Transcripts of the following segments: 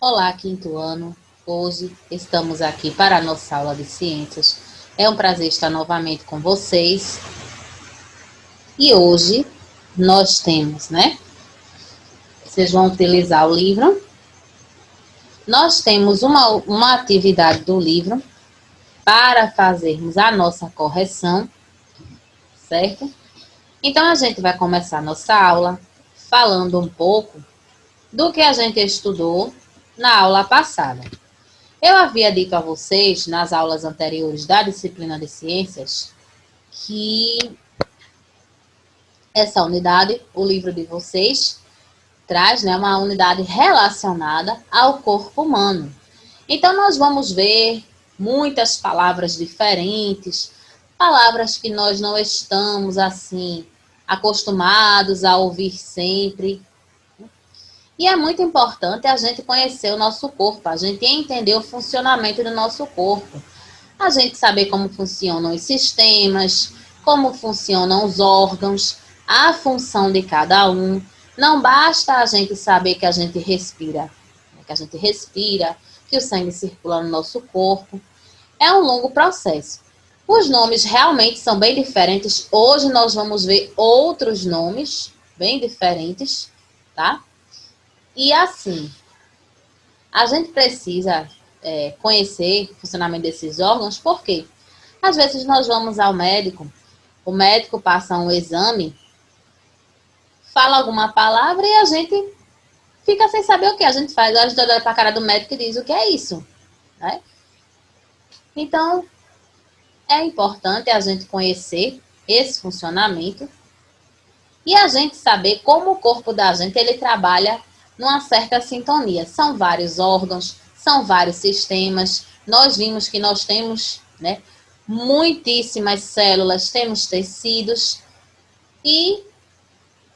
Olá, quinto ano. Hoje estamos aqui para a nossa aula de ciências. É um prazer estar novamente com vocês. E hoje nós temos, Vocês vão utilizar o livro. Nós temos uma atividade do livro para fazermos a nossa correção, certo? Então, a gente vai começar a nossa aula falando um pouco do que a gente estudou na aula passada. Eu havia dito a vocês, nas aulas anteriores da disciplina de ciências, que essa unidade, o livro de vocês, traz uma unidade relacionada ao corpo humano. Então, nós vamos ver muitas palavras diferentes, palavras que nós não estamos, assim, acostumados a ouvir sempre. E é muito importante a gente conhecer o nosso corpo, a gente entender o funcionamento do nosso corpo. A gente saber como funcionam os sistemas, como funcionam os órgãos, a função de cada um. Não basta a gente saber que a gente respira, que o sangue circula no nosso corpo. É um longo processo. Os nomes realmente são bem diferentes. Hoje nós vamos ver outros nomes bem diferentes, tá? E assim, a gente precisa conhecer o funcionamento desses órgãos, porque às vezes nós vamos ao médico, o médico passa um exame, fala alguma palavra e a gente fica sem saber o que a gente faz. A gente olha para a cara do médico e diz: o que é isso? Né? Então, é importante a gente conhecer esse funcionamento e a gente saber como o corpo da gente ele trabalha numa certa sintonia. São vários órgãos, são vários sistemas. Nós vimos que nós temos, muitíssimas células, temos tecidos e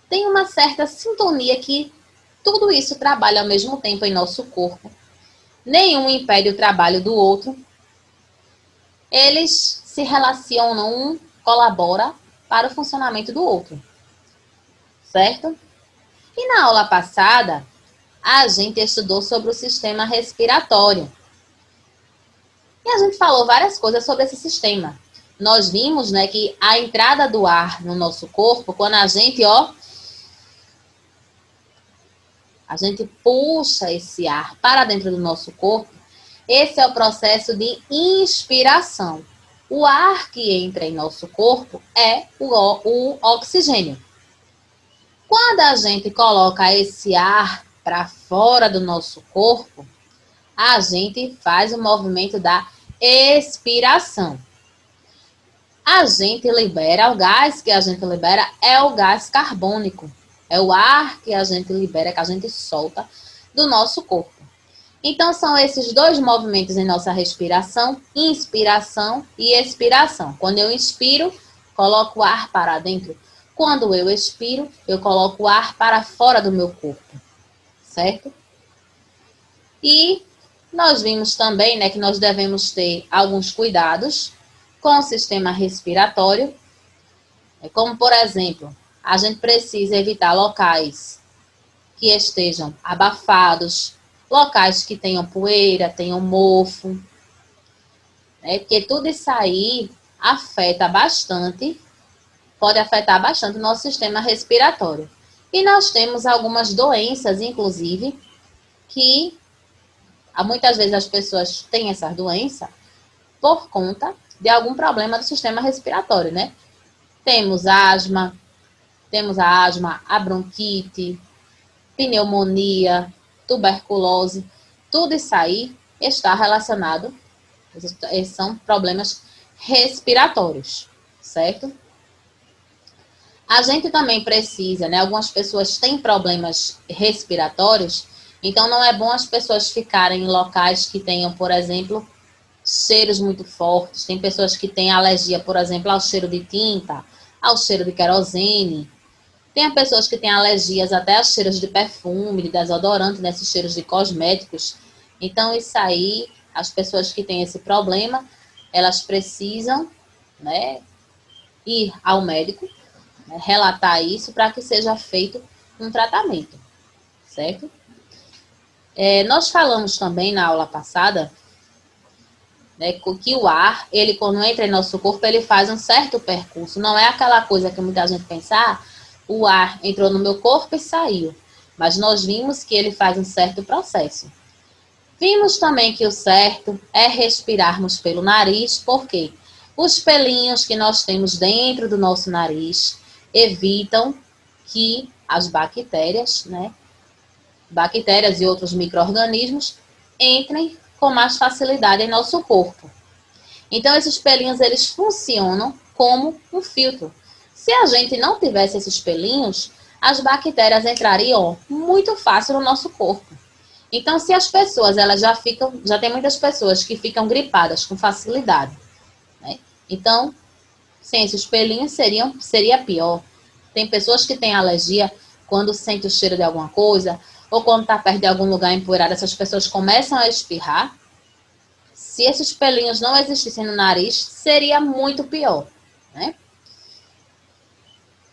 tem uma certa sintonia que tudo isso trabalha ao mesmo tempo em nosso corpo. Nenhum impede o trabalho do outro. Eles se relacionam, um colabora para o funcionamento do outro. Certo? E na aula passada, a gente estudou sobre o sistema respiratório. E a gente falou várias coisas sobre esse sistema. Nós vimos, que a entrada do ar no nosso corpo, quando a gente puxa esse ar para dentro do nosso corpo, esse é o processo de inspiração. O ar que entra em nosso corpo é o oxigênio. Quando a gente coloca esse ar para fora do nosso corpo, a gente faz o movimento da expiração. A gente libera, o gás que a gente libera é o gás carbônico. É o ar que a gente libera, que a gente solta do nosso corpo. Então, são esses dois movimentos em nossa respiração, inspiração e expiração. Quando eu inspiro, coloco o ar para dentro. Quando eu expiro, eu coloco o ar para fora do meu corpo, certo? E nós vimos também, que nós devemos ter alguns cuidados com o sistema respiratório, como, por exemplo, a gente precisa evitar locais que estejam abafados, locais que tenham poeira, tenham mofo, porque tudo isso aí pode afetar bastante o nosso sistema respiratório. E nós temos algumas doenças, inclusive, que muitas vezes as pessoas têm essa doença por conta de algum problema do sistema respiratório, Temos asma, a bronquite, pneumonia, tuberculose, tudo isso aí está relacionado, esses são problemas respiratórios, certo? A gente também precisa, algumas pessoas têm problemas respiratórios, então não é bom as pessoas ficarem em locais que tenham, por exemplo, cheiros muito fortes. Tem pessoas que têm alergia, por exemplo, ao cheiro de tinta, ao cheiro de querosene. Tem pessoas que têm alergias até aos cheiros de perfume, de desodorante, nesses cheiros de cosméticos. Então, isso aí, as pessoas que têm esse problema, elas precisam, ir ao médico, relatar isso para que seja feito um tratamento, certo? Nós falamos também na aula passada, né, que o ar, ele quando entra em nosso corpo, ele faz um certo percurso. Não é aquela coisa que muita gente pensa, o ar entrou no meu corpo e saiu. Mas nós vimos que ele faz um certo processo. Vimos também que o certo é respirarmos pelo nariz, porque os pelinhos que nós temos dentro do nosso nariz evitam que as bactérias, né, bactérias e outros micro-organismos entrem com mais facilidade em nosso corpo. Então, esses pelinhos, eles funcionam como um filtro. Se a gente não tivesse esses pelinhos, as bactérias entrariam muito fácil no nosso corpo. Então, se as pessoas, elas já tem muitas pessoas que ficam gripadas com facilidade, né? Então, sem esses pelinhos seria pior. Tem pessoas que têm alergia quando sente o cheiro de alguma coisa, ou quando está perto de algum lugar empoeirado, essas pessoas começam a espirrar. Se esses pelinhos não existissem no nariz, seria muito pior, né?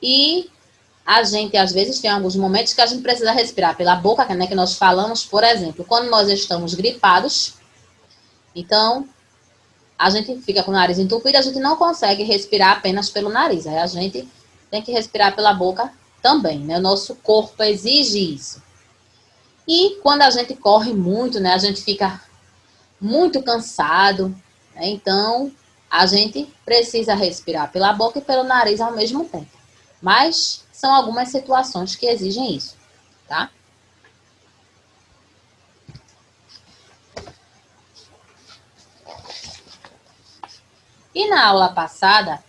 E a gente, às vezes, tem alguns momentos que a gente precisa respirar pela boca, né, que nós falamos, por exemplo, quando nós estamos gripados, então a gente fica com o nariz entupido, a gente não consegue respirar apenas pelo nariz, aí a gente tem que respirar pela boca também, né? O nosso corpo exige isso. E quando a gente corre muito, né, a gente fica muito cansado, né? Então a gente precisa respirar pela boca e pelo nariz ao mesmo tempo. Mas são algumas situações que exigem isso, tá? E na aula passada,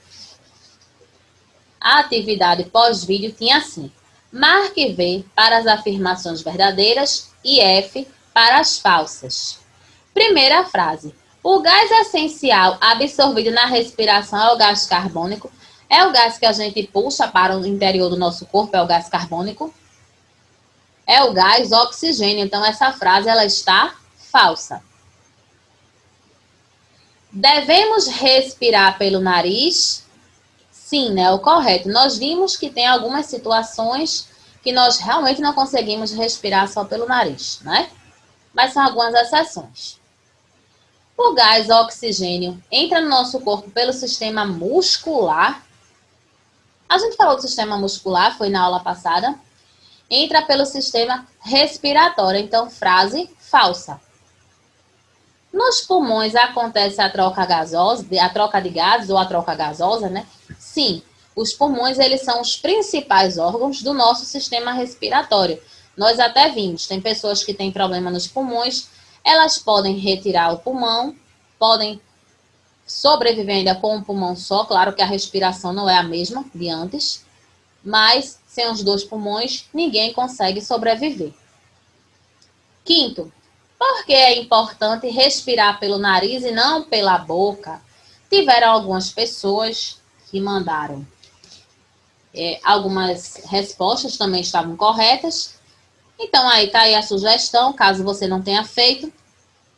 a atividade pós-vídeo tinha assim: marque V para as afirmações verdadeiras e F para as falsas. Primeira frase: o gás essencial absorvido na respiração é o gás carbônico. É o gás que a gente puxa para o interior do nosso corpo, é o gás carbônico. É o gás oxigênio. Então, essa frase ela está falsa. Devemos respirar pelo nariz? Sim, né? O correto. Nós vimos que tem algumas situações que nós realmente não conseguimos respirar só pelo nariz, né? Mas são algumas exceções. O gás oxigênio entra no nosso corpo pelo sistema muscular. A gente falou do sistema muscular, foi na aula passada. Entra pelo sistema respiratório. Então, frase falsa. Nos pulmões acontece a troca gasosa, a troca de gases ou a troca gasosa, né? Sim, os pulmões eles são os principais órgãos do nosso sistema respiratório. Nós até vimos, tem pessoas que têm problema nos pulmões, elas podem retirar o pulmão, podem sobreviver ainda com um pulmão só, claro que a respiração não é a mesma de antes, mas sem os dois pulmões ninguém consegue sobreviver. Quinto, por que é importante respirar pelo nariz e não pela boca? Tiveram algumas pessoas que mandaram algumas respostas também estavam corretas. Então, aí está aí a sugestão, caso você não tenha feito,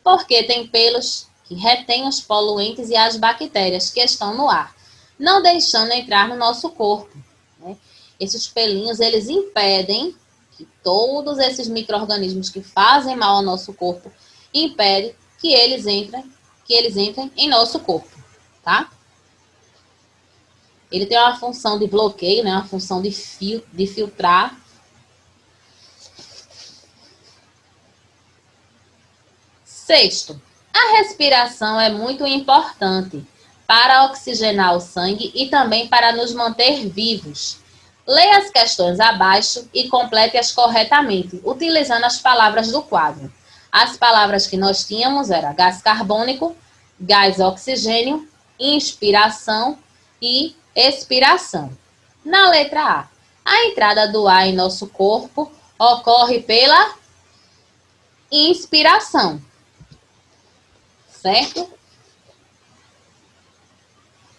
porque tem pelos que retêm os poluentes e as bactérias que estão no ar, não deixando entrar no nosso corpo, né? Esses pelinhos, eles impedem que todos esses micro-organismos que fazem mal ao nosso corpo, impedem que eles entrem em nosso corpo, tá? Ele tem uma função de bloqueio, né? Uma função de filtrar. Sexto, a respiração é muito importante para oxigenar o sangue e também para nos manter vivos. Leia as questões abaixo e complete-as corretamente, utilizando as palavras do quadro. As palavras que nós tínhamos eram gás carbônico, gás oxigênio, inspiração e expiração. Na letra a entrada do ar em nosso corpo ocorre pela inspiração, certo?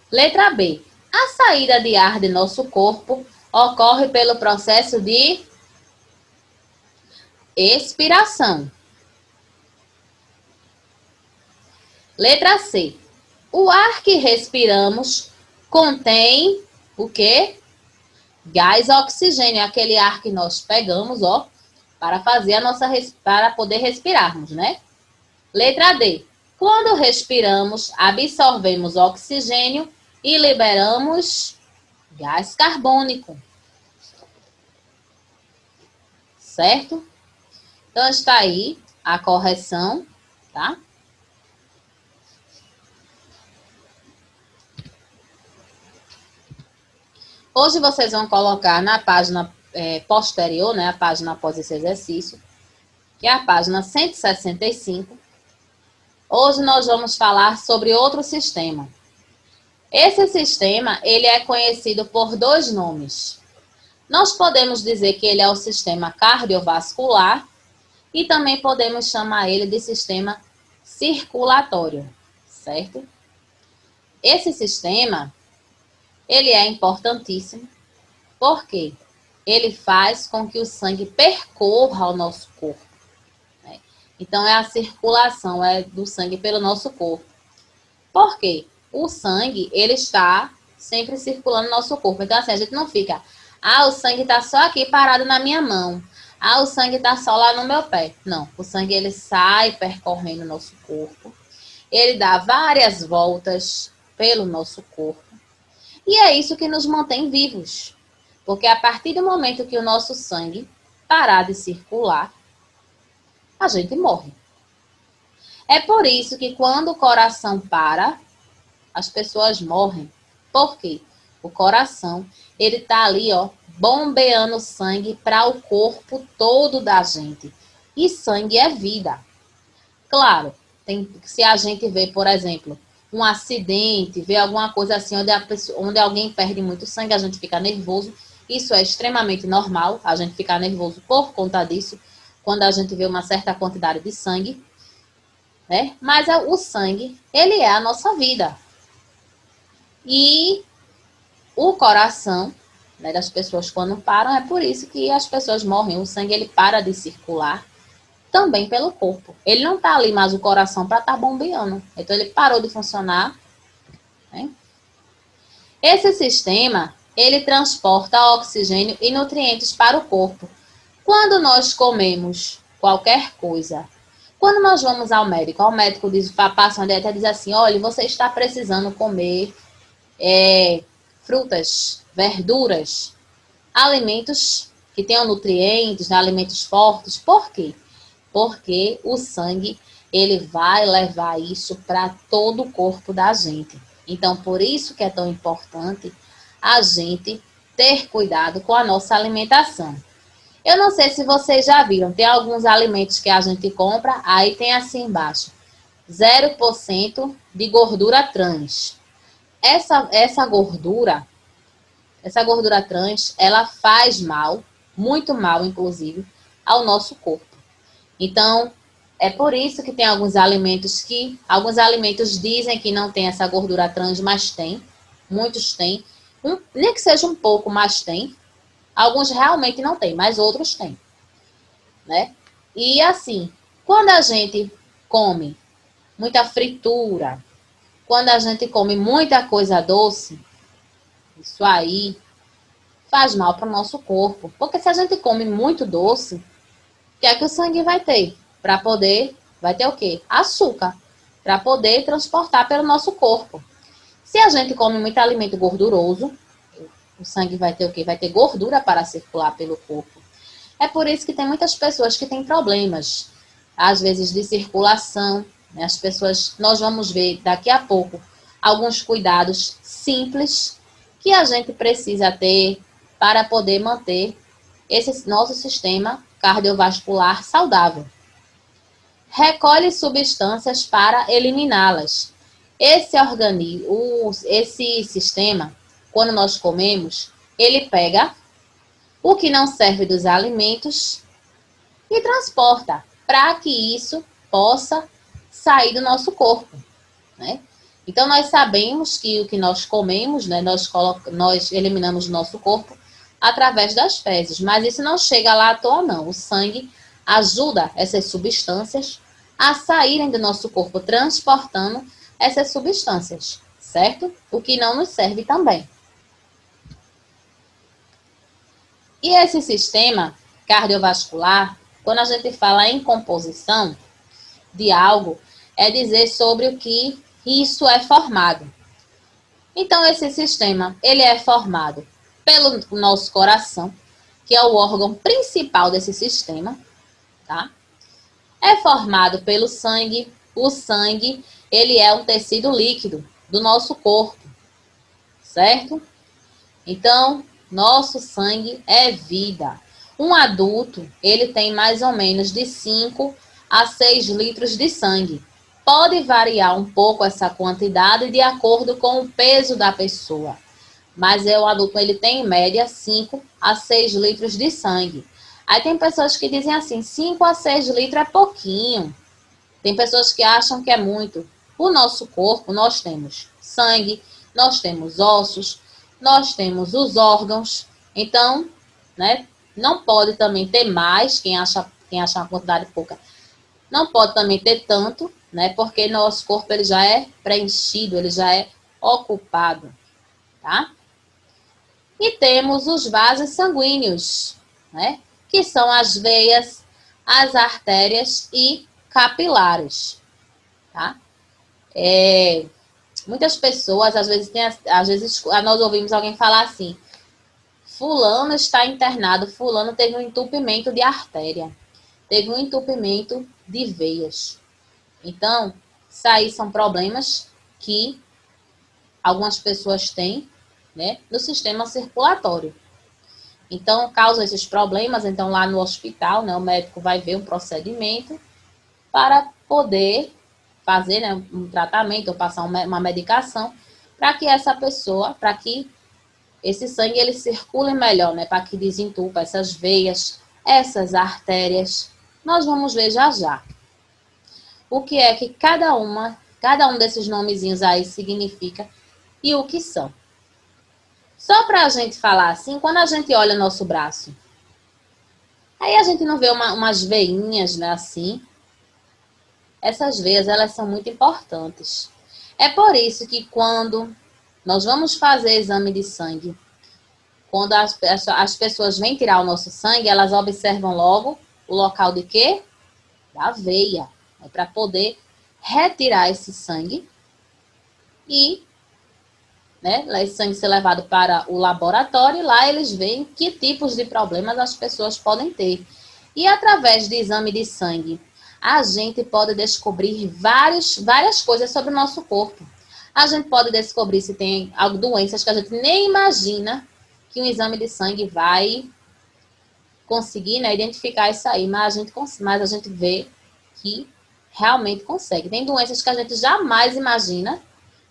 Letra B. A saída de ar de nosso corpo ocorre pelo processo de expiração. Letra C. O ar que respiramos contém o quê? Gás oxigênio, aquele ar que nós pegamos, ó, para fazer para poder respirarmos, né? Letra D. Quando respiramos, absorvemos oxigênio e liberamos gás carbônico. Certo? Então está aí a correção, tá? Hoje vocês vão colocar na página posterior, né, a página após esse exercício, que é a página 165. Hoje nós vamos falar sobre outro sistema. Esse sistema, ele é conhecido por dois nomes. Nós podemos dizer que ele é o sistema cardiovascular e também podemos chamar ele de sistema circulatório, certo? Esse sistema, ele é importantíssimo porque ele faz com que o sangue percorra o nosso corpo. Né? Então, é a circulação do sangue pelo nosso corpo. Por quê? O sangue, ele está sempre circulando no nosso corpo. Então, assim, a gente não fica, o sangue está só aqui parado na minha mão. O sangue está só lá no meu pé. Não, o sangue, ele sai percorrendo o nosso corpo. Ele dá várias voltas pelo nosso corpo. E é isso que nos mantém vivos. Porque a partir do momento que o nosso sangue parar de circular, a gente morre. É por isso que quando o coração para, as pessoas morrem. Por quê? O coração, ele tá ali, ó, bombeando sangue para o corpo todo da gente. E sangue é vida. Claro, se a gente vê, por exemplo, um acidente, vê alguma coisa assim, onde alguém perde muito sangue, a gente fica nervoso. Isso é extremamente normal, a gente ficar nervoso por conta disso, quando a gente vê uma certa quantidade de sangue. Né? Mas o sangue, ele é a nossa vida. E o coração, né, das pessoas quando param, é por isso que as pessoas morrem. O sangue, ele para de circular também pelo corpo. Ele não está ali mais o coração para estar bombeando. Então, ele parou de funcionar. Né? Esse sistema, ele transporta oxigênio e nutrientes para o corpo. Quando nós comemos qualquer coisa, quando nós vamos ao médico diz, passa uma dieta e diz assim, olha, você está precisando comer frutas, verduras, alimentos que tenham nutrientes, né, alimentos fortes. Por quê? Porque o sangue, ele vai levar isso para todo o corpo da gente. Então, por isso que é tão importante a gente ter cuidado com a nossa alimentação. Eu não sei se vocês já viram, tem alguns alimentos que a gente compra, aí tem assim embaixo, 0% de gordura trans. Essa gordura trans, ela faz mal, muito mal, inclusive, ao nosso corpo. Então, é por isso que tem alguns alimentos dizem que não tem essa gordura trans, mas tem. Muitos têm. Nem que seja um pouco, mas tem. Alguns realmente não tem, mas outros têm. Né? E assim, quando a gente come muita fritura, quando a gente come muita coisa doce, isso aí faz mal para o nosso corpo. Porque se a gente come muito doce, o que é que o sangue vai ter? Vai ter o quê? Açúcar, para poder transportar pelo nosso corpo. Se a gente come muito alimento gorduroso, o sangue vai ter o quê? Vai ter gordura para circular pelo corpo. É por isso que tem muitas pessoas que têm problemas, às vezes de circulação, né? As pessoas, nós vamos ver daqui a pouco alguns cuidados simples que a gente precisa ter para poder manter esse nosso sistema cardiovascular saudável. Recolhe substâncias para eliminá-las. Esse sistema, quando nós comemos, ele pega o que não serve dos alimentos e transporta para que isso possa sair do nosso corpo. Né? Então, nós sabemos que o que nós comemos, né, nós eliminamos do nosso corpo através das fezes, mas isso não chega lá à toa, não. O sangue ajuda essas substâncias a saírem do nosso corpo, transportando essas substâncias, certo? O que não nos serve também. E esse sistema cardiovascular, Quando a gente fala em composição de algo, é dizer sobre o que isso é formado. Então, esse sistema, ele é formado pelo nosso coração, que é o órgão principal desse sistema, tá? É formado pelo sangue. O sangue, ele é um tecido líquido do nosso corpo, certo? Então, nosso sangue é vida. Um adulto, ele tem mais ou menos de 5 a 6 litros de sangue. Pode variar um pouco essa quantidade de acordo com o peso da pessoa. Mas o adulto, ele tem em média 5 a 6 litros de sangue. Aí tem pessoas que dizem assim, 5 a 6 litros é pouquinho. Tem pessoas que acham que é muito. O nosso corpo, nós temos sangue, nós temos ossos, nós temos os órgãos. Então, né, não pode também ter mais, quem acha uma quantidade pouca, não pode também ter tanto, né, porque nosso corpo ele já é preenchido, ele já é ocupado, tá? E temos os vasos sanguíneos, né, que são as veias, as artérias e capilares, tá? Muitas pessoas, às vezes nós ouvimos alguém falar assim, fulano está internado, fulano teve um entupimento de artéria, teve um entupimento de veias. Então, isso aí são problemas que algumas pessoas têm, né, no sistema circulatório. Então, causa esses problemas, então lá no hospital, né, o médico vai ver um procedimento para poder fazer, né, um tratamento ou passar uma medicação para que essa pessoa, para que esse sangue ele circule melhor, né, para que desentupa essas veias, essas artérias. Nós vamos ver já já o que é que cada um desses nomezinhos aí significa e o que são. Só para a gente falar assim, quando a gente olha o nosso braço, aí a gente não vê umas veinhas, né, assim. Essas veias, elas são muito importantes. É por isso que quando nós vamos fazer exame de sangue, quando as pessoas vêm tirar o nosso sangue, elas observam logo o local de quê? Da veia. É para poder retirar esse sangue e, né, esse sangue ser levado para o laboratório e lá eles veem que tipos de problemas as pessoas podem ter. E através do exame de sangue, a gente pode descobrir várias coisas sobre o nosso corpo. A gente pode descobrir se tem doenças que a gente nem imagina que um exame de sangue vai conseguir, né, identificar isso aí, mas a gente vê que realmente consegue. Tem doenças que a gente jamais imagina,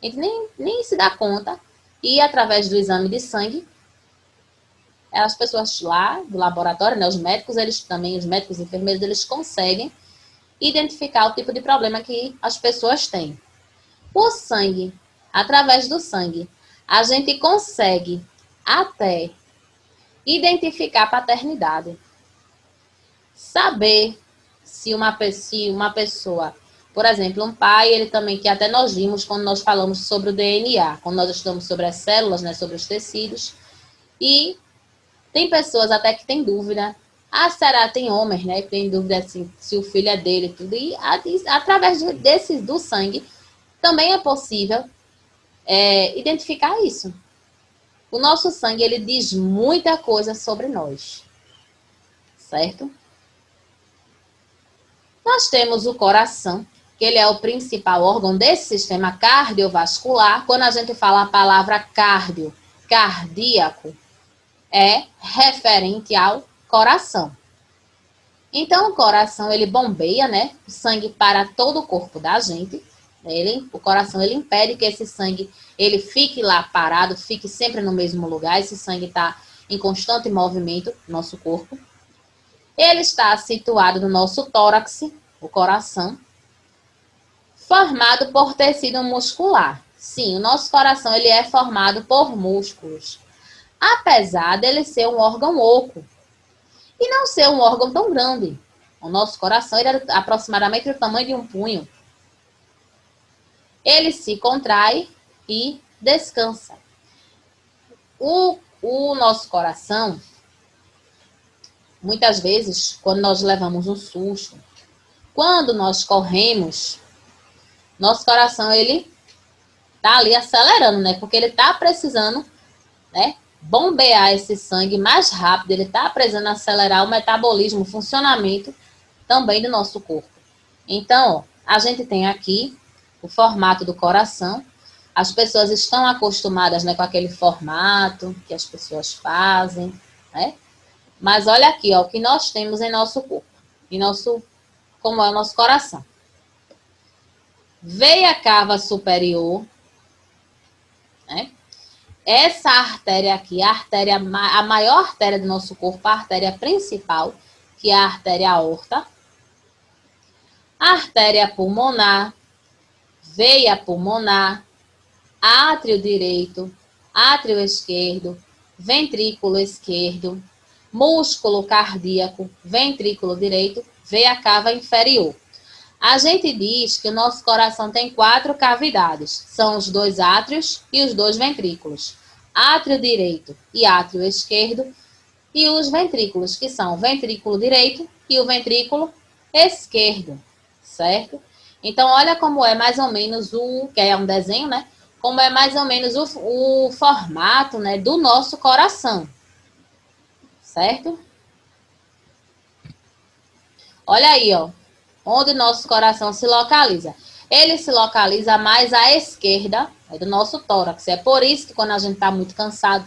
a gente nem se dá conta, e através do exame de sangue, as pessoas lá do laboratório, né, os médicos e enfermeiros, eles conseguem identificar o tipo de problema que as pessoas têm. O sangue, através do sangue, a gente consegue até identificar a paternidade. Saber se uma pessoa, por exemplo, um pai, ele também, que até nós vimos quando nós falamos sobre o DNA, quando nós estudamos sobre as células, né, sobre os tecidos, e tem pessoas até que têm dúvida. Ah, será? Tem homens, né, que tem dúvida assim, se o filho é dele e tudo. E através do sangue, também é possível identificar isso. O nosso sangue, ele diz muita coisa sobre nós, certo? Nós temos o coração, que ele é o principal órgão desse sistema cardiovascular. Quando a gente fala a palavra cardio, cardíaco, é referente ao coração. Então, o coração, ele bombeia, né, o sangue para todo o corpo da gente. O coração, ele impede que esse sangue, ele fique lá parado, fique sempre no mesmo lugar. Esse sangue está em constante movimento no nosso corpo. Ele está situado no nosso tórax, o coração, formado por tecido muscular. Sim, o nosso coração, ele é formado por músculos. Apesar dele ser um órgão oco, e não ser um órgão tão grande. O nosso coração ele é aproximadamente do tamanho de um punho. Ele se contrai e descansa. O nosso coração, Muitas vezes, quando nós levamos um susto, quando nós corremos, nosso coração, ele tá ali acelerando, né? Porque ele tá precisando, né, bombear esse sangue mais rápido, ele tá precisando acelerar o metabolismo, o funcionamento também do nosso corpo. Então, ó, a gente tem aqui o formato do coração. As pessoas estão acostumadas, né, com aquele formato que as pessoas fazem, né? Mas olha aqui, ó, o que nós temos em nosso corpo, em nosso, como é o nosso coração. Veia cava superior, né? Essa artéria aqui, a maior artéria do nosso corpo, a artéria principal, que é a artéria aorta. A artéria pulmonar, veia pulmonar, átrio direito, átrio esquerdo, ventrículo esquerdo, músculo cardíaco, ventrículo direito, veia cava inferior. A gente diz que o nosso coração tem 4 cavidades, são os 2 átrios e os 2 ventrículos. Átrio direito e átrio esquerdo, e os ventrículos, que são o ventrículo direito e o ventrículo esquerdo, certo? Então, olha como é mais ou menos que é um desenho, né? Como é mais ou menos o formato, né, do nosso coração, certo? Olha aí, ó, onde nosso coração se localiza. Ele se localiza mais à esquerda do nosso tórax. É por isso que quando a gente está muito cansado,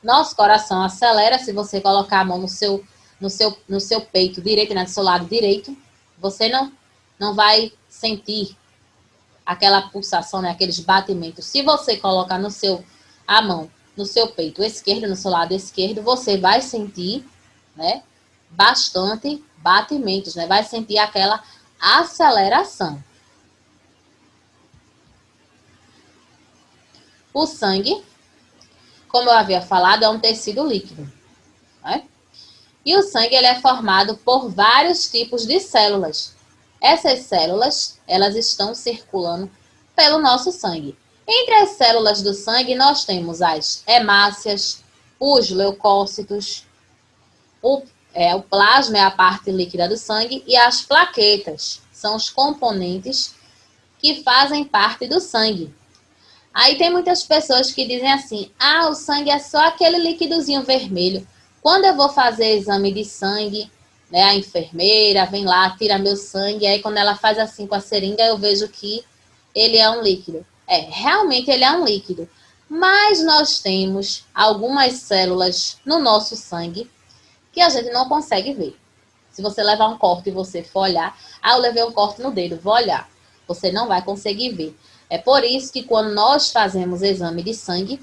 nosso coração acelera. Se você colocar a mão no seu peito direito, né, do seu lado direito, você não vai sentir aquela pulsação, né, aqueles batimentos. Se você colocar a mão no seu peito esquerdo, no seu lado esquerdo, você vai sentir, né, bastante batimentos, né? Vai sentir aquela aceleração. O sangue, como eu havia falado, é um tecido líquido, né? E o sangue ele é formado por vários tipos de células. Essas células, elas estão circulando pelo nosso sangue. Entre as células do sangue, nós temos as hemácias, os leucócitos, o plasma é a parte líquida do sangue e as plaquetas são os componentes que fazem parte do sangue. Aí tem muitas pessoas que dizem assim, o sangue é só aquele líquidozinho vermelho. Quando eu vou fazer exame de sangue, né, a enfermeira vem lá, tira meu sangue, aí quando ela faz assim com a seringa, eu vejo que ele é um líquido. Realmente ele é um líquido. Mas nós temos algumas células no nosso sangue que a gente não consegue ver. Se você levar um corte e você for olhar, eu levei um corte no dedo, vou olhar. Você não vai conseguir ver. É por isso que quando nós fazemos exame de sangue,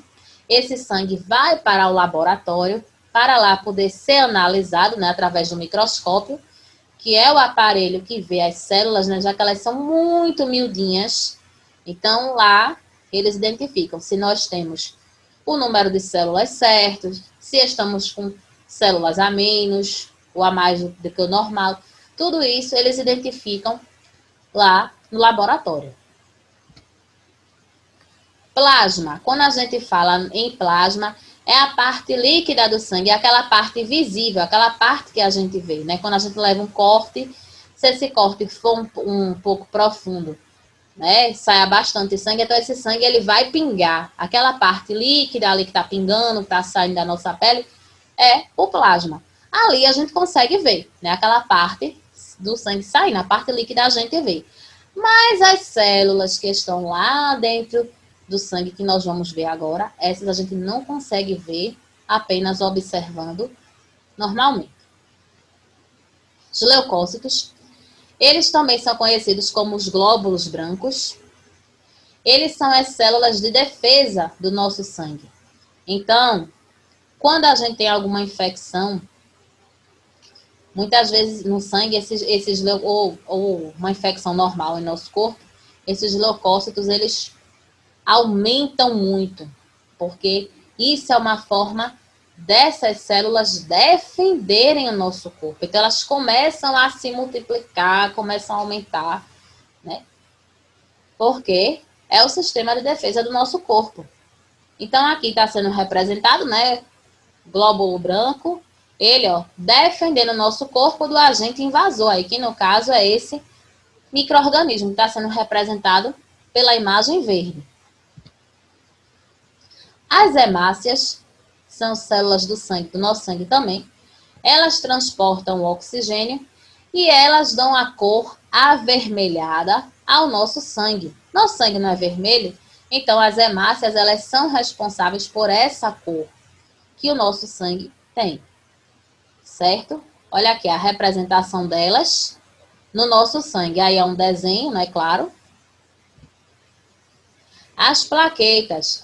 esse sangue vai para o laboratório, para lá poder ser analisado, né, através do microscópio, que é o aparelho que vê as células, né, já que elas são muito miudinhas. Então, lá, eles identificam se nós temos o número de células certo, se estamos com células a menos ou a mais do que o normal. Tudo isso eles identificam lá no laboratório. Plasma. Quando a gente fala em plasma, é a parte líquida do sangue, é aquela parte visível, aquela parte que a gente vê, né? Quando a gente leva um corte, se esse corte for um pouco profundo, né, saia bastante sangue, então esse sangue ele vai pingar. Aquela parte líquida ali que está pingando, que está saindo da nossa pele, é o plasma. Ali a gente consegue ver, né, aquela parte do sangue saindo, a parte líquida a gente vê. Mas as células que estão lá dentro do sangue que nós vamos ver agora, essas a gente não consegue ver apenas observando normalmente. Os leucócitos, eles também são conhecidos como os glóbulos brancos. Eles são as células de defesa do nosso sangue. Então, quando a gente tem alguma infecção, muitas vezes no sangue, ou uma infecção normal em nosso corpo, esses leucócitos, eles aumentam muito, porque isso é uma forma dessas células defenderem o nosso corpo. Então, elas começam a se multiplicar, começam a aumentar, né? Porque é o sistema de defesa do nosso corpo. Então, aqui está sendo representado, né? Glóbulo branco Ele, ó, defendendo o nosso corpo do agente invasor aí, que no caso é esse micro-organismo que está sendo representado pela imagem verde. As hemácias são células do sangue, do nosso sangue também. Elas transportam o oxigênio e elas dão a cor avermelhada ao nosso sangue. Nosso sangue não é vermelho, então as hemácias elas são responsáveis por essa cor que o nosso sangue tem, certo? Olha aqui a representação delas no nosso sangue. Aí é um desenho, não é claro? As plaquetas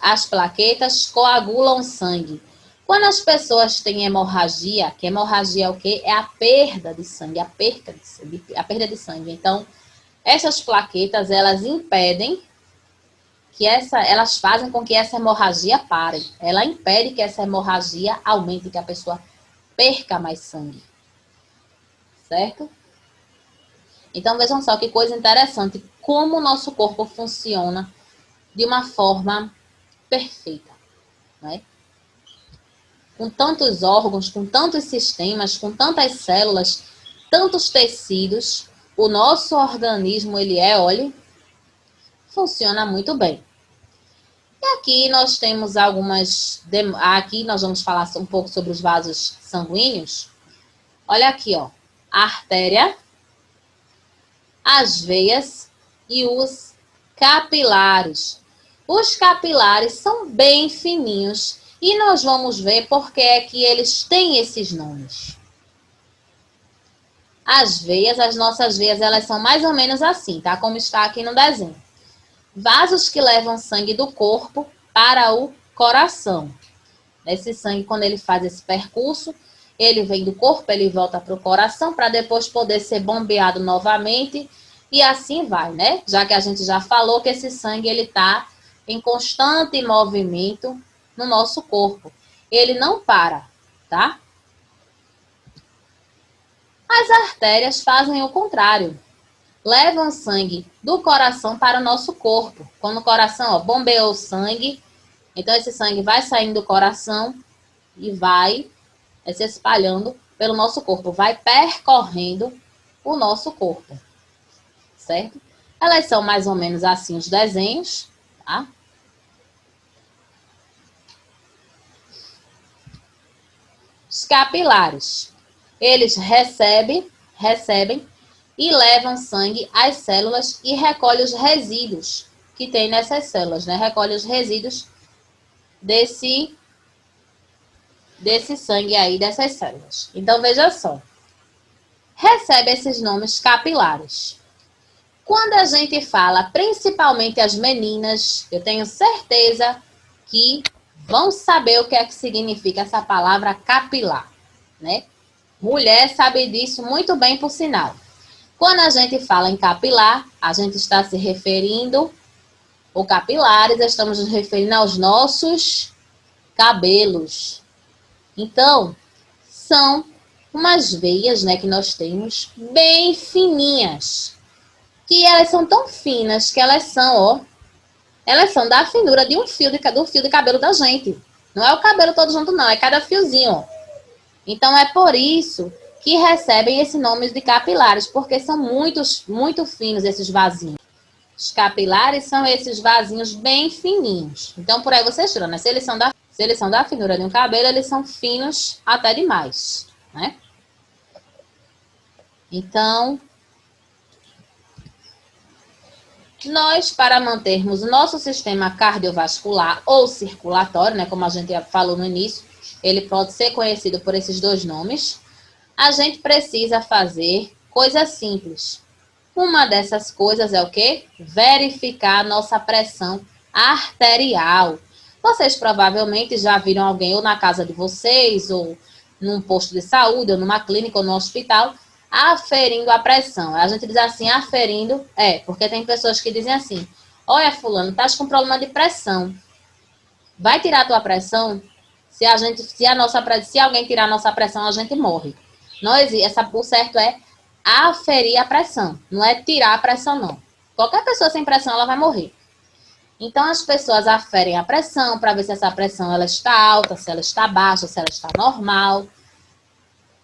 coagulam sangue. Quando as pessoas têm hemorragia, que hemorragia é o quê? É a perda de sangue, a perda de sangue. Então, essas plaquetas, elas impedem elas fazem com que essa hemorragia pare. Ela impede que essa hemorragia aumente, que a pessoa perca mais sangue. Certo? Então, vejam só que coisa interessante, como o nosso corpo funciona de uma forma perfeita, né? Com tantos órgãos, com tantos sistemas, com tantas células, tantos tecidos, o nosso organismo, olha, funciona muito bem. E aqui nós temos aqui nós vamos falar um pouco sobre os vasos sanguíneos. Olha aqui, ó, a artéria, as veias e os capilares. Os capilares são bem fininhos e nós vamos ver por que é que eles têm esses nomes. As veias, as nossas veias, elas são mais ou menos assim, tá? Como está aqui no desenho. Vasos que levam sangue do corpo para o coração. Esse sangue, quando ele faz esse percurso, ele vem do corpo, ele volta para o coração para depois poder ser bombeado novamente e assim vai, né? Já que a gente já falou que esse sangue ele está em constante movimento no nosso corpo. Ele não para, tá? As artérias fazem o contrário. Levam sangue do coração para o nosso corpo. Quando o coração, ó, bombeou o sangue, então esse sangue vai saindo do coração e vai se espalhando pelo nosso corpo, vai percorrendo o nosso corpo, certo? Elas são mais ou menos assim os desenhos, tá? Os capilares, eles recebem e levam sangue às células e recolhem os resíduos que tem nessas células, né? Recolhe os resíduos desse sangue aí, dessas células. Então, veja só. Recebe esses nomes capilares. Quando a gente fala, principalmente as meninas, eu tenho certeza que vão saber o que é que significa essa palavra capilar, né? Mulher sabe disso muito bem, por sinal. Quando a gente fala em capilar, a gente está se referindo, ou capilares, estamos nos referindo aos nossos cabelos. Então, são umas veias, né, que nós temos bem fininhas, que elas são tão finas que elas são, ó, elas são da finura de do fio de cabelo da gente. Não é o cabelo todo junto, não, é cada fiozinho, ó. Então, é por isso que recebem esse nome de capilares, porque são muito finos esses vasinhos. Os capilares são esses vasinhos bem fininhos. Então, por aí vocês tiram, né? Se eles são da finura de um cabelo, eles são finos até demais, né? Então, nós, para mantermos o nosso sistema cardiovascular ou circulatório, né, como a gente já falou no início, ele pode ser conhecido por esses dois nomes, a gente precisa fazer coisas simples. Uma dessas coisas é o quê? Verificar a nossa pressão arterial. Vocês provavelmente já viram alguém ou na casa de vocês, ou num posto de saúde, ou numa clínica, ou no hospital, aferindo a pressão. A gente diz assim, aferindo, porque tem pessoas que dizem assim, olha fulano, estás com problema de pressão. Vai tirar a tua pressão? Se alguém tirar a nossa pressão, a gente morre. O certo é aferir a pressão, não é tirar a pressão, não. Qualquer pessoa sem pressão, ela vai morrer. Então, as pessoas aferem a pressão para ver se essa pressão ela está alta, se ela está baixa, se ela está normal.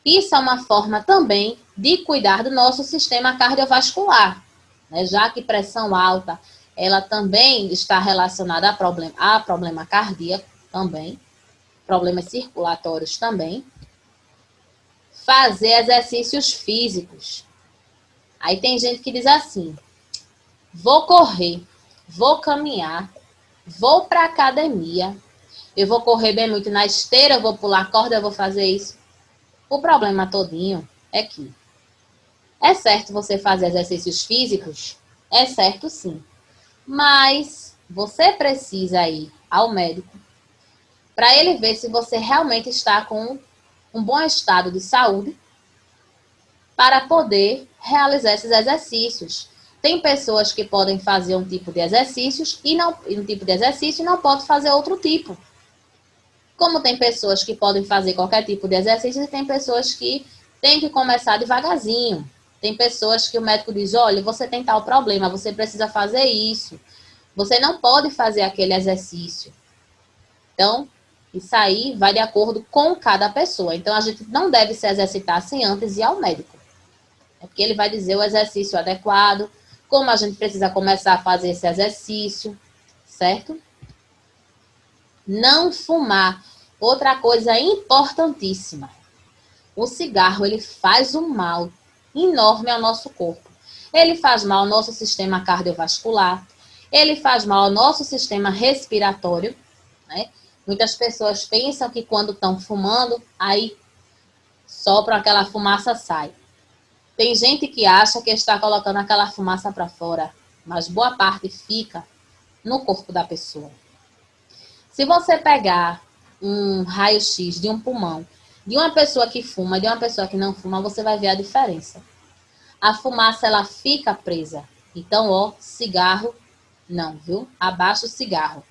Isso é uma forma também de cuidar do nosso sistema cardiovascular, né? Já que pressão alta, ela também está relacionada a problema cardíaco também, problemas circulatórios também. Fazer exercícios físicos. Aí tem gente que diz assim: vou correr, vou caminhar, vou para academia, eu vou correr bem muito na esteira, eu vou pular corda, eu vou fazer isso. O problema todinho é que é certo você fazer exercícios físicos? É certo sim. Mas você precisa ir ao médico para ele ver se você realmente está com um bom estado de saúde para poder realizar esses exercícios. Tem pessoas que podem fazer um tipo de exercícios e não pode fazer outro tipo. Como tem pessoas que podem fazer qualquer tipo de exercício e tem pessoas que têm que começar devagarzinho. Tem pessoas que o médico diz: olha, você tem tal problema, você precisa fazer isso. Você não pode fazer aquele exercício. Então, isso aí vai de acordo com cada pessoa. Então, a gente não deve se exercitar sem antes ir ao médico. É porque ele vai dizer o exercício adequado, como a gente precisa começar a fazer esse exercício, certo? Não fumar. Outra coisa importantíssima. O cigarro, ele faz um mal enorme ao nosso corpo. Ele faz mal ao nosso sistema cardiovascular, ele faz mal ao nosso sistema respiratório, né? Muitas pessoas pensam que quando estão fumando, aí sopram aquela fumaça, sai. Tem gente que acha que está colocando aquela fumaça para fora, mas boa parte fica no corpo da pessoa. Se você pegar um raio-x de um pulmão, de uma pessoa que fuma e de uma pessoa que não fuma, você vai ver a diferença. A fumaça, ela fica presa. Então, ó, cigarro, não, viu? Abaixa o cigarro.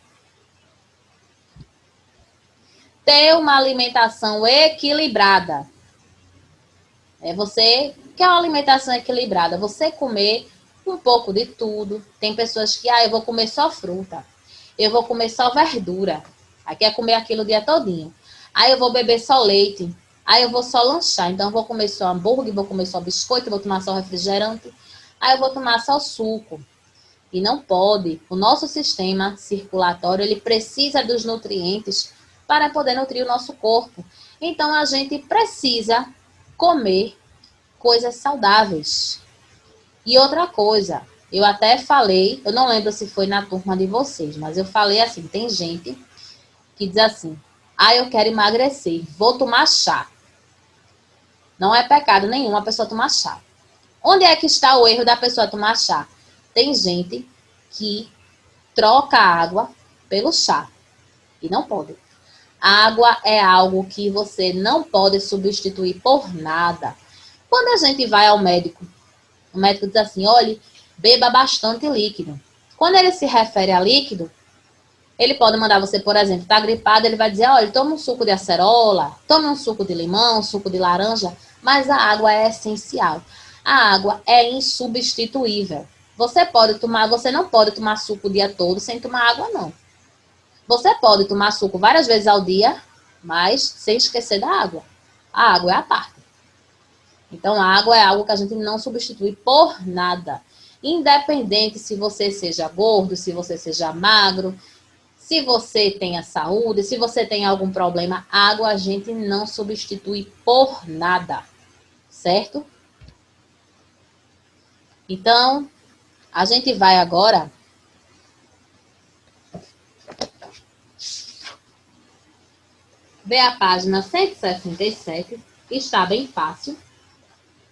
Ter uma alimentação equilibrada. Você quer uma alimentação equilibrada, você comer um pouco de tudo. Tem pessoas que, eu vou comer só fruta, eu vou comer só verdura, aí quer comer aquilo o dia todinho. Aí eu vou beber só leite, aí eu vou só lanchar, então eu vou comer só hambúrguer, vou comer só biscoito, vou tomar só refrigerante, aí eu vou tomar só suco. E não pode. O nosso sistema circulatório, ele precisa dos nutrientes para poder nutrir o nosso corpo. Então a gente precisa comer coisas saudáveis. E outra coisa, eu até falei, eu não lembro se foi na turma de vocês, mas eu falei assim, tem gente que diz assim: eu quero emagrecer, vou tomar chá. Não é pecado nenhum a pessoa tomar chá. Onde é que está o erro da pessoa tomar chá? Tem gente que troca a água pelo chá. E não pode. A água é algo que você não pode substituir por nada. Quando a gente vai ao médico, o médico diz assim: olhe, beba bastante líquido. Quando ele se refere a líquido, ele pode mandar você, por exemplo, está gripado, ele vai dizer: olha, tome um suco de acerola, tome um suco de limão, um suco de laranja, mas a água é essencial. A água é insubstituível. Você não pode tomar suco o dia todo sem tomar água, não. Você pode tomar suco várias vezes ao dia, mas sem esquecer da água. A água é a parte. Então, a água é algo que a gente não substitui por nada. Independente se você seja gordo, se você seja magro, se você tenha saúde, se você tem algum problema, água a gente não substitui por nada. Certo? Então, a gente vai agora ver a página 167, que está bem fácil.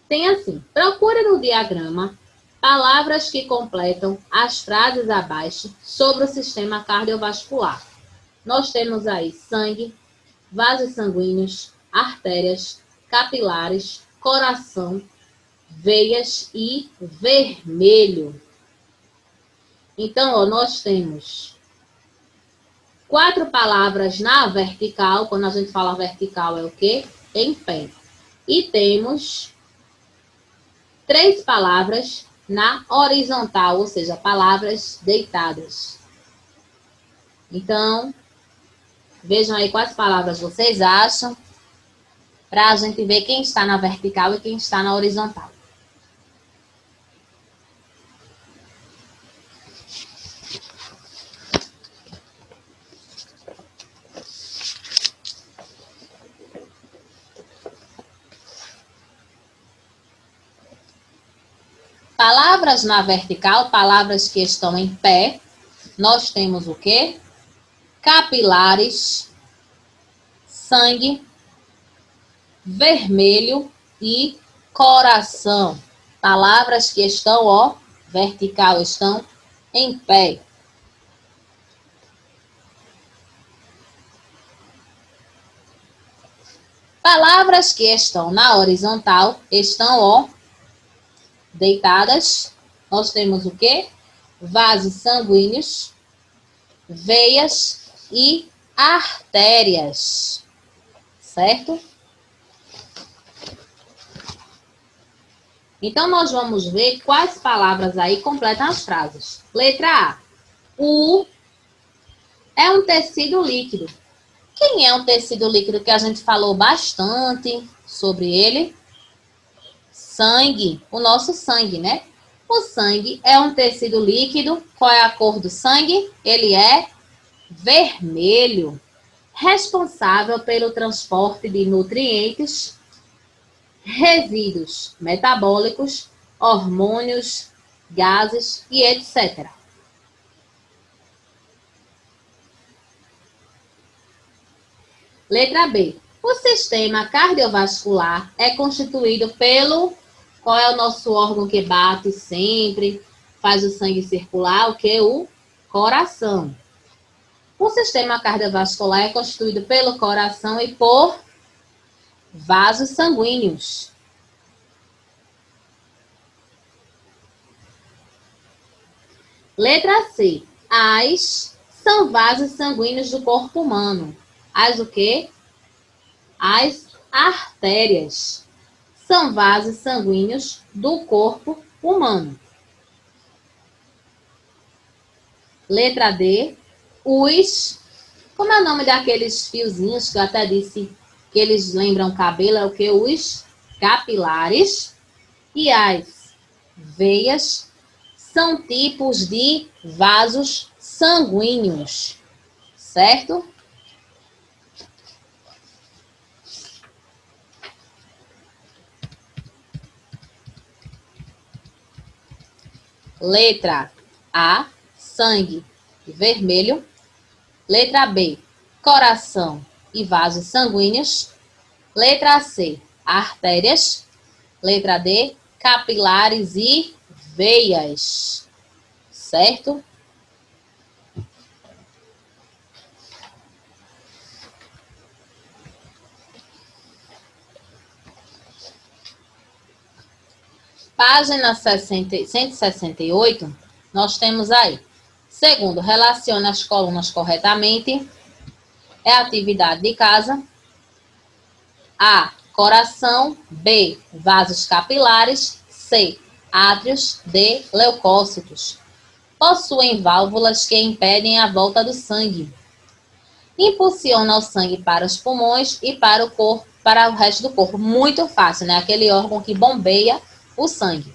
Tem assim: procure no diagrama palavras que completam as frases abaixo sobre o sistema cardiovascular. Nós temos aí sangue, vasos sanguíneos, artérias, capilares, coração, veias e vermelho. Então, nós temos 4 palavras na vertical. Quando a gente fala vertical, é o quê? Em pé. E temos 3 palavras na horizontal, ou seja, palavras deitadas. Então, vejam aí quais palavras vocês acham. para a gente ver quem está na vertical e quem está na horizontal. Palavras na vertical, palavras que estão em pé, nós temos o quê? Capilares, sangue, vermelho e coração. Palavras que estão, ó, vertical, estão em pé. Palavras que estão na horizontal estão, ó, deitadas. Nós temos o quê? Vasos sanguíneos, veias e artérias. Certo? Então, nós vamos ver quais palavras aí completam as frases. Letra A. O é um tecido líquido. Quem é um tecido líquido que a gente falou bastante sobre ele? Sangue, o nosso sangue, né? O sangue é um tecido líquido. Qual é a cor do sangue? Ele é vermelho, responsável pelo transporte de nutrientes, resíduos metabólicos, hormônios, gases e etc. Letra B. O sistema cardiovascular é constituído pelo... Qual é o nosso órgão que bate sempre, faz o sangue circular? O que? O coração. O sistema cardiovascular é constituído pelo coração e por vasos sanguíneos. Letra C. As são vasos sanguíneos do corpo humano. As o quê? As artérias. São vasos sanguíneos do corpo humano. Letra D. Os... Como é o nome daqueles fiozinhos que eu até disse que eles lembram cabelo? É o que? Os capilares. E as veias são tipos de vasos sanguíneos. Certo? Letra A, sangue e vermelho. Letra B, coração e vasos sanguíneos. Letra C, artérias. Letra D, capilares e veias. Certo? Página 168, nós temos aí. Segundo, relaciona as colunas corretamente. É atividade de casa. A, coração. B, vasos capilares. C, átrios. D, leucócitos. Possuem válvulas que impedem a volta do sangue. Impulsiona o sangue para os pulmões e para o corpo, para o resto do corpo. Muito fácil, né? Aquele órgão que bombeia o sangue.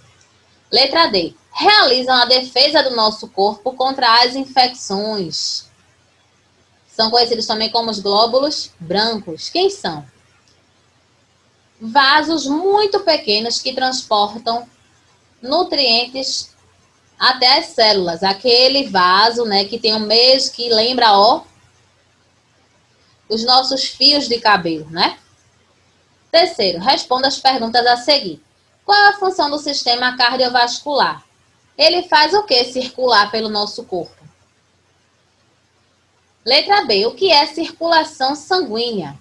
Letra D. Realizam a defesa do nosso corpo contra as infecções. São conhecidos também como os glóbulos brancos. Quem são? Vasos muito pequenos que transportam nutrientes até as células. Aquele vaso, né, que tem o mesmo, que lembra, ó, os nossos fios de cabelo, né? Terceiro, responda as perguntas a seguir. Qual é a função do sistema cardiovascular? Ele faz o que circular pelo nosso corpo? Letra B, o que é circulação sanguínea?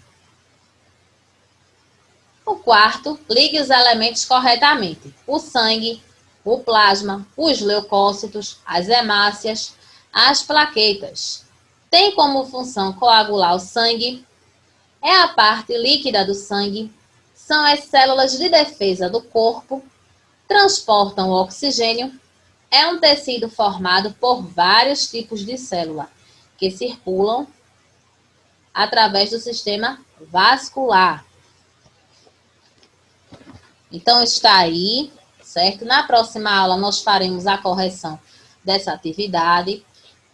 O quarto, ligue os elementos corretamente. O sangue, o plasma, os leucócitos, as hemácias, as plaquetas. Tem como função coagular o sangue. É a parte líquida do sangue. São as células de defesa do corpo. Transportam o oxigênio. É um tecido formado por vários tipos de célula que circulam através do sistema vascular. Então, está aí, certo? Na próxima aula, nós faremos a correção dessa atividade.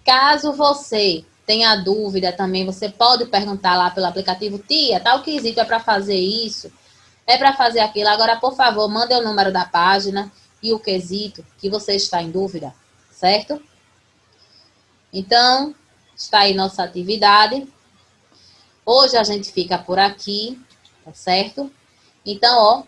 Caso você tenha dúvida também, você pode perguntar lá pelo aplicativo: tia, tal quesito é para fazer isso, é para fazer aquilo. Agora, por favor, mande o número da página e o quesito que você está em dúvida, certo? Então, está aí nossa atividade. Hoje a gente fica por aqui, tá certo? Então, ó,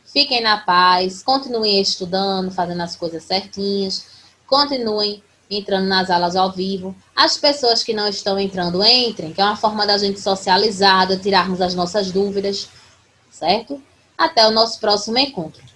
fiquem na paz, continuem estudando, fazendo as coisas certinhas, continuem entrando nas aulas ao vivo. As pessoas que não estão entrando, entrem, que é uma forma da gente socializar, de tirarmos as nossas dúvidas, certo? Até o nosso próximo encontro.